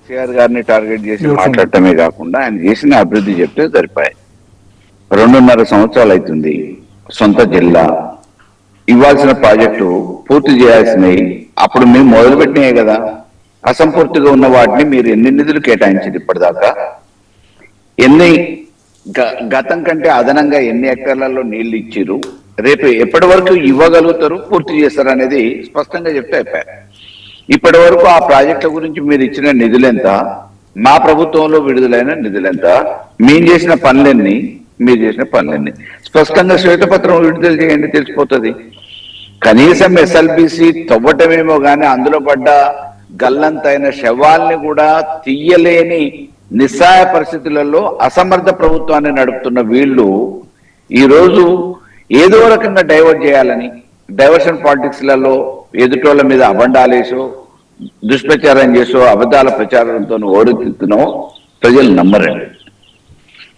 కేసీఆర్ గారిని టార్గెట్ చేసి మాట్లాడటమే కాకుండా ఆయన చేసిన అభివృద్ధి చెప్తే సరిపోయాయి. 2.5 సంవత్సరాలు అవుతుంది. సొంత జిల్లా ఇవ్వాల్సిన ప్రాజెక్టు పూర్తి చేయాల్సినవి అప్పుడు మేము మొదలుపెట్టినాయి కదా. అసంపూర్తిగా ఉన్న వాటిని మీరు ఎన్ని నిధులు కేటాయించారు ఇప్పటిదాకా? ఎన్ని గతం కంటే అదనంగా ఎన్ని ఎకరాలలో నీళ్లు ఇచ్చిరు? రేపు ఎప్పటి వరకు ఇవ్వగలుగుతారు, పూర్తి చేస్తారు అనేది స్పష్టంగా చెప్తే అయిపోయారు. ఇప్పటి వరకు ఆ ప్రాజెక్టుల గురించి మీరు ఇచ్చిన నిధులెంత, మా ప్రభుత్వంలో విడుదలైన నిధులెంత, మేము చేసిన పనులన్నీ, మీరు చేసిన పనులన్నీ స్పష్టంగా శ్వేతపత్రం విడుదల చేయండి, తెలిసిపోతుంది. కనీసం ఎస్ఎల్బిసి తవ్వటమేమో కానీ అందులో పడ్డ గల్లంతైన శవాల్ని కూడా తీయలేని నిస్సహాయ పరిస్థితులలో అసమర్థ ప్రభుత్వాన్ని నడుపుతున్న వీళ్ళు ఈరోజు ఏదో రకంగా డైవర్ట్ చేయాలని డైవర్షన్ పాలిటిక్స్లలో ఎదుటోళ్ళ మీద అబండాలేసో దుష్ప్రచారం చేసో అబద్ధాల ప్రచారంతో ఓడెత్తుతున్నామో ప్రజలు నమ్మరండి.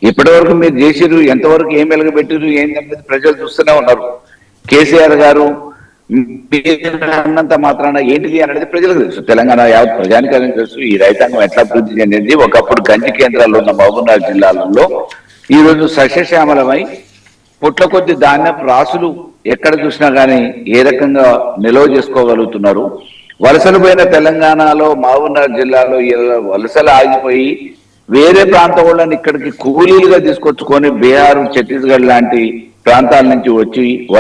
ఇప్పటి వరకు మీరు చేసిరు, ఎంతవరకు ఏం వెలగబెట్టిరు ఏంటనేది ప్రజలు చూస్తూనే ఉన్నారు. కేసీఆర్ గారు అన్నంత మాత్రాన ఏంటిది అనేది ప్రజలకు తెలుసు, తెలంగాణ యావత్ ప్రజానికానికి తెలుసు. ఈ రైతాంగం ఎట్లా అభివృద్ధి చెందింది. ఒకప్పుడు గంజి కేంద్రాల్లో ఉన్న మహబూబ్నగర్ జిల్లాలలో ఈరోజు సస్యశ్యామలమై పుట్ల కొద్ది ధాన్యపు రాసులు ఎక్కడ చూసినా కానీ ఏ రకంగా నిల్వ చేసుకోగలుగుతున్నారు. వలసలు పోయిన తెలంగాణలో మహబూబ్నగర్ జిల్లాలో వలసలు ఆగిపోయి వేరే ప్రాంతం వాళ్ళని ఇక్కడికి కూలీలుగా తీసుకొచ్చుకొని బీహార్, ఛత్తీస్గఢ్ లాంటి ప్రాంతాల నుంచి వచ్చి